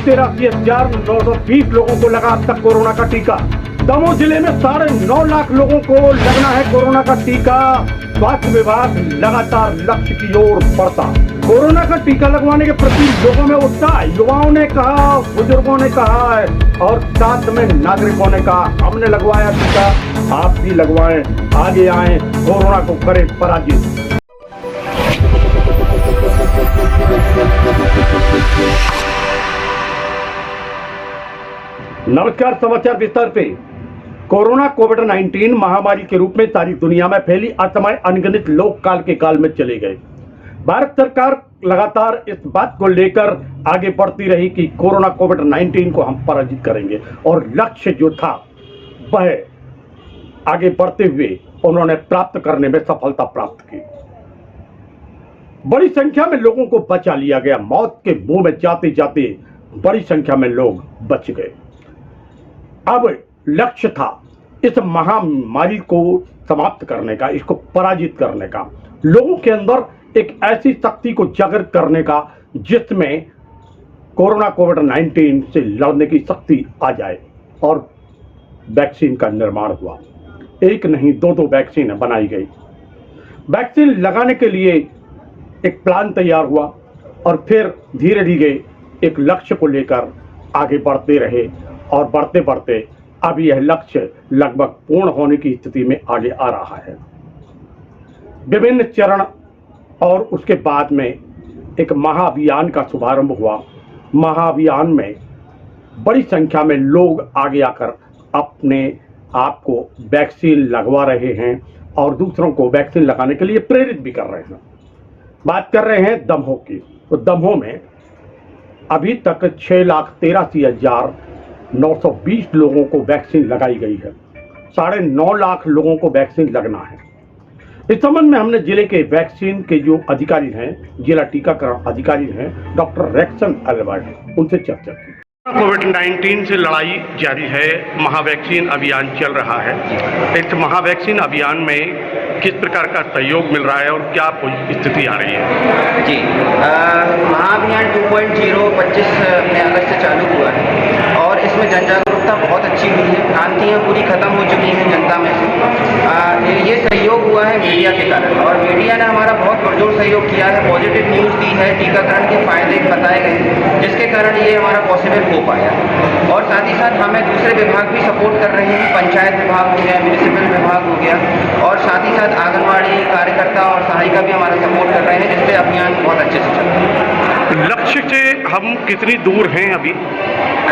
1,83,920 लोगों को लगा अब तक कोरोना का टीका। दमोह जिले में 9.5 लाख लोगों को लगना है कोरोना का टीका। स्वास्थ्य विभाग लगातार लक्ष्य की ओर बढ़ता। कोरोना का टीका लगवाने के प्रति लोगों में उत्साह, युवाओं ने कहा, बुजुर्गों ने कहा है और साथ में नागरिकों ने कहा हमने लगवाया टीका, आप भी लगवाएं, आगे आए, कोरोना को करें पराजित। नमस्कार, समाचार विस्तार पे। कोरोना कोविड-19 महामारी के रूप में सारी दुनिया में फैली असमय अनगिनत लोग काल के काल में चले गए। भारत सरकार लगातार इस बात को लेकर आगे बढ़ती रही कि कोरोना कोविड-19 को हम पराजित करेंगे और लक्ष्य जो था वह आगे बढ़ते हुए उन्होंने प्राप्त करने में सफलता प्राप्त की। बड़ी संख्या में लोगों को बचा लिया गया। मौत के मुंह में जाते जाते बड़ी संख्या में लोग बच गए। अब लक्ष्य था इस महामारी को समाप्त करने का, इसको पराजित करने का, लोगों के अंदर एक ऐसी शक्ति को जागृत करने का जिसमें कोरोना कोविड-19 से लड़ने की शक्ति आ जाए। और वैक्सीन का निर्माण हुआ। एक नहीं, दो वैक्सीन बनाई गई। वैक्सीन लगाने के लिए एक प्लान तैयार हुआ और फिर धीरे धीरे एक लक्ष्य को लेकर आगे बढ़ते रहे और बढ़ते बढ़ते अब यह लक्ष्य लगभग पूर्ण होने की स्थिति में आगे आ रहा है। विभिन्न चरण और उसके बाद में एक महाअभियान का शुभारंभ हुआ। महाअभियान में बड़ी संख्या में लोग आगे आकर अपने आप को वैक्सीन लगवा रहे हैं और दूसरों को वैक्सीन लगाने के लिए प्रेरित भी कर रहे हैं। बात कर रहे हैं दमोह की। तो दमोह में अभी तक 6,83,920 लोगों को वैक्सीन लगाई गई है। 9.5 लाख लोगों को वैक्सीन लगना है। इस संबंध में हमने जिले के वैक्सीन के जो अधिकारी हैं, जिला टीकाकरण अधिकारी हैं, डॉक्टर रेक्सन अल्बर्ट, उनसे चर्चा की। कोविड-19 से लड़ाई जारी है, महावैक्सीन अभियान चल रहा है। इस महावैक्सीन अभियान में किस प्रकार का सहयोग मिल रहा है और क्या स्थिति आ रही है? जी, महाअभियान 2.0 25 अगस्त से चालू हुआ है और इसमें जन जागरूकता बहुत अच्छी हुई है। भ्रांतियाँ पूरी खत्म हो चुकी हैं जनता में से। ये सहयोग हुआ है मीडिया के कारण और मीडिया ने हमारा बहुत पुरजोर सहयोग किया है। पॉजिटिव न्यूज़ दी है, टीकाकरण के फायदे बताए गए हैं, जिसके कारण ये हमारा पॉसिबल हो पाया। और साथ ही साथ हमें दूसरे विभाग भी सपोर्ट कर रहे हैं। पंचायत विभाग हो गया, म्यूनिसिपल विभाग हो गया और साथ ही साथ आंगनवाड़ी कार्यकर्ता और सहायिका भी हमारा सपोर्ट कर रहे हैं, जिससे अभियान बहुत अच्छे से चल रहा है। लक्ष्य से हम कितनी दूर हैं अभी?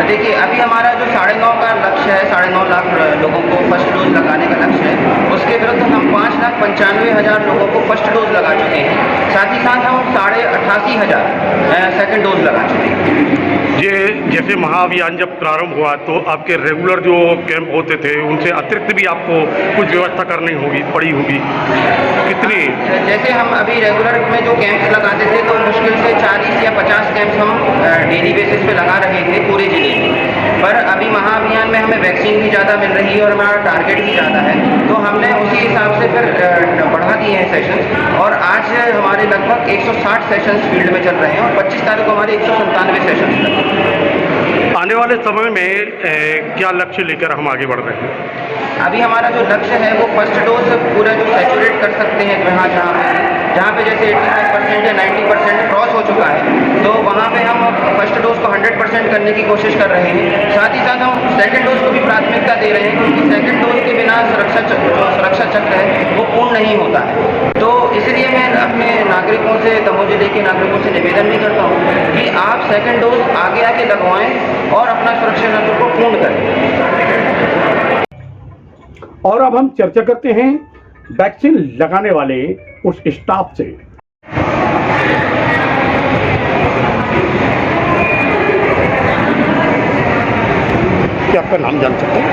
देखिए, अभी हमारा जो 9.5 का लक्ष्य है, 9.5 लाख लोगों को फर्स्ट डोज लगाने का लक्ष्य है, उसके विरुद्ध हम 5,95,000 लोगों को फर्स्ट डोज लगा चुके हैं। साथ ही साथ हम 88,000 सेकेंड डोज लगा चुके हैं। ये जैसे महाअभियान जब प्रारंभ हुआ तो आपके रेगुलर जो कैंप होते थे उनसे अतिरिक्त भी आपको कुछ व्यवस्था करनी पड़ी होगी, कितनी? जैसे हम अभी रेगुलर में जो कैंप्स लगाते थे तो मुश्किल से 40 या 50 कैंप्स हम डेली बेसिस पे लगा रहे थे पूरे जिले में। पर अभी महाअभियान में हमें वैक्सीन भी ज़्यादा मिल रही है और हमारा टारगेट भी ज़्यादा है, तो हमने उसी हिसाब से फिर बढ़ा दिए हैं सेशंस और आज हमारे लगभग 160 सेशंस फील्ड में चल रहे हैं और 25 तारीख को हमारे 197 सेशंस लगे। आने वाले समय में क्या लक्ष्य लेकर हम आगे बढ़ रहे हैं? अभी हमारा जो लक्ष्य है वो फर्स्ट डोज पूरा जो सैचुरेट कर सकते हैं जहाँ पे जैसे 85% या 90% क्रॉस हो चुका है, तो वहाँ पे हम फर्स्ट डोज को 100% करने की कोशिश कर रहे हैं। साथ ही साथ हम सेकंड डोज को भी प्राथमिकता दे रहे हैं, क्योंकि सेकंड डोज के बिना सुरक्षा चक्र है वो पूर्ण नहीं होता है। तो इसलिए मैं अपने नागरिकों से, दमोह जिले के नागरिकों से निवेदन भी करता हूँ कि आप सेकंड डोज आगे आके लगवाएं और अपना सुरक्षा तंत्र को पूर्ण करें। और अब हम चर्चा करते हैं वैक्सीन लगाने वाले उस स्टाफ से। क्या आपका नाम जान सकते हैं?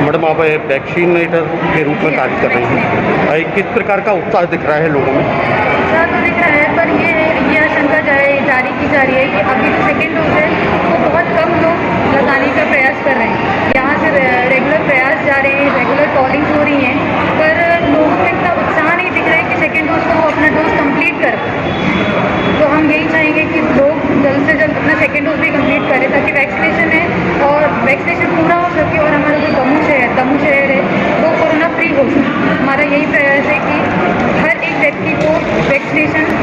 मैडम, आप वैक्सीनेटर के रूप में कार्य कर रही हैं, किस प्रकार का उत्साह दिख रहा है लोगों में? उत्साह तो दिख रहा है, पर ये आशंका जारी की जा रही है कि अभी जो सेकेंड डोज है वो बहुत कम लोग लगाने का प्रयास कर रहे हैं। यहाँ से रेगुलर प्रयास जा रहे हैं, रेगुलर कॉलिंग्स हो रही हैं, पर लोगों में इतना उत्साह नहीं दिख रहा है कि सेकेंड डोज को वो अपना डोज कंप्लीट कर। तो हम यही चाहेंगे कि लोग जल्द से जल्द सेकेंड डोज भी कंप्लीट करें, ताकि वैक्सीनेशन है और वैक्सीनेशन पूरा हो सके और हमारा जो दमू शहर है वो कोरोना फ्री हो सके। हमारा यही प्रयास है कि हर एक व्यक्ति को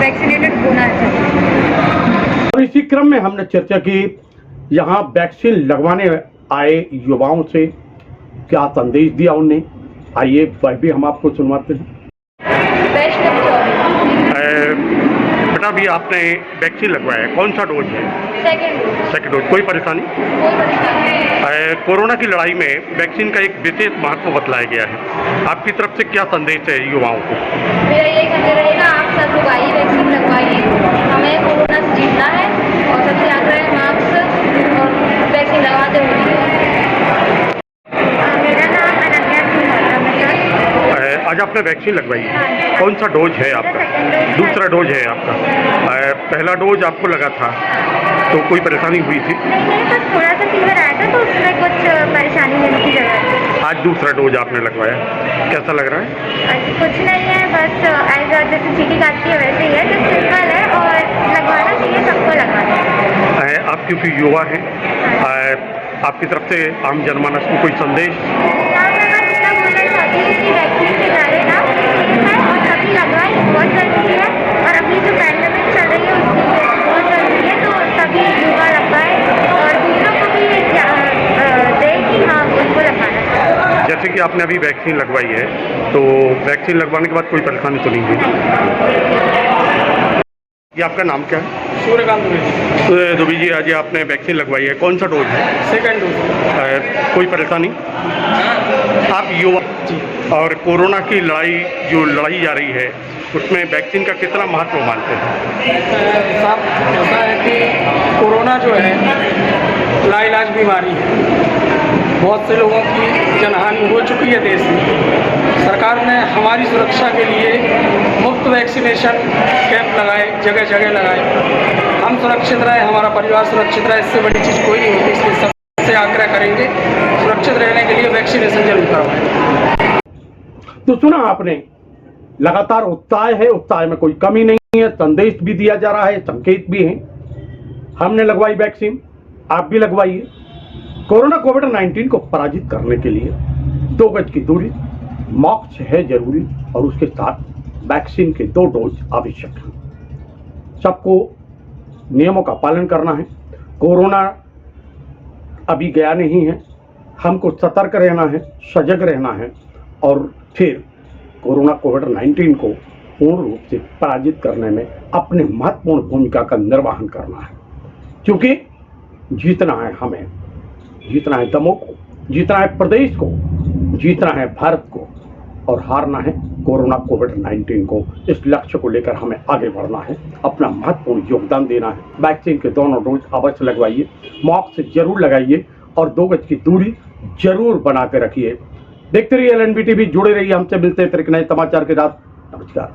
वैक्सीनेटेड होना चाहिए। और इसी क्रम में हमने चर्चा की यहाँ वैक्सीन लगवाने आए युवाओं से, क्या संदेश दिया उन्हें, आइए वह भी हम आपको सुनवाते हैं। बेटा भी आपने वैक्सीन लगवाया है, कौन सा डोज है? Second dose. कोई परेशानी? कोरोना की लड़ाई में वैक्सीन का एक विशेष महत्व बतलाया गया है, आपकी तरफ से क्या संदेश है युवाओं को? मेरा यही कहना रहेगा, आप सब लोग आइए, वैक्सीन लगवाइए, हमें कोरोना से जीतना है और सबसे आग्रह है मास्क और वैक्सीन लगवाते हुए। मेरा नाम अनन्या सिंह। आज आपने वैक्सीन लगवाई है, कौन सा डोज है आपका? दूसरा डोज है आपका। पहला डोज आपको लगा था तो कोई परेशानी हुई थी? नहीं, बस थोड़ा सा फीवर आया था तो उसमें कुछ परेशानी होने की जगह थी। आज दूसरा डोज आपने लगवाया, कैसा लग रहा है? कुछ नहीं है, बस एज जैसे चीटी काटती है वैसे ही है, जो सिंपल है और लगवाना चाहिए, सबको लगवाना चाहिए। आप क्योंकि युवा हैं, आपकी तरफ से आम जनमानस को कोई संदेश? जितना बोलना चाहती हूँ कि वैक्सीन से डरे ना है और सभी लगवाएं, बहुत ज़रूरी है। और अभी जो पैंडेमिक चल रही है उसके लिए बहुत ज़रूरी है, तो सभी युवा लगवाएं और दूसरों को भी दें कि हाँ उनको लगवाना चाहिए। जैसे कि आपने अभी वैक्सीन लगवाई है, तो वैक्सीन लगवाने के बाद कोई परेशानी तो नहीं हुई? ये आपका नाम क्या है? सूर्यकांत दुबे। दुबे जी, आज आपने वैक्सीन लगवाई है, कौन सा डोज है? Second dose. कोई परेशानी? आप युवा और कोरोना की लड़ाई जो लड़ाई जा रही है उसमें वैक्सीन का कितना महत्व मानते हैं? साहब, ऐसा है कि कोरोना जो है लाइलाज बीमारी है, बहुत से लोगों की जनहानि हो चुकी है देश में। सरकार ने हमारी सुरक्षा के लिए मुफ्त वैक्सीनेशन कैंप लगाए, जगह जगह लगाए। हम सुरक्षित रहे, हमारा परिवार सुरक्षित रहे, इससे बड़ी चीज़ कोई नहीं होती। इसलिए सबसे आग्रह करेंगे सुरक्षित रहने के लिए वैक्सीनेशन जरूर करवाएं। तो सुना आपने, लगातार उत्साह है, उत्साह में कोई कमी नहीं है, संदेश भी दिया जा रहा है, संकेत भी है। हमने लगवाई वैक्सीन, आप भी लगवाइए। कोरोना कोविड-19 को पराजित करने के लिए 2 गज की दूरी, मास्क है जरूरी और उसके साथ वैक्सीन के 2 डोज आवश्यक हैं। सबको नियमों का पालन करना है। कोरोना अभी गया नहीं है, हमको सतर्क रहना है, सजग रहना है और फिर कोरोना कोविड-19 को पूर्ण रूप से पराजित करने में अपने महत्वपूर्ण भूमिका का निर्वहन करना है। क्योंकि जीतना है हमें, जीतना है दमों को, जीतना है प्रदेश को, जीतना है भारत को और हारना है कोरोना कोविड-19 को। इस लक्ष्य को लेकर हमें आगे बढ़ना है, अपना महत्वपूर्ण योगदान देना है। वैक्सीन के दोनों डोज अवश्य लगवाइए, मास्क जरूर लगाइए और 2 गज की दूरी जरूर बना के रखिए। देखते रहिए LNB TV, जुड़े रहिए हमसे, मिलते हैं फिर एक नए समाचार के साथ। नमस्कार।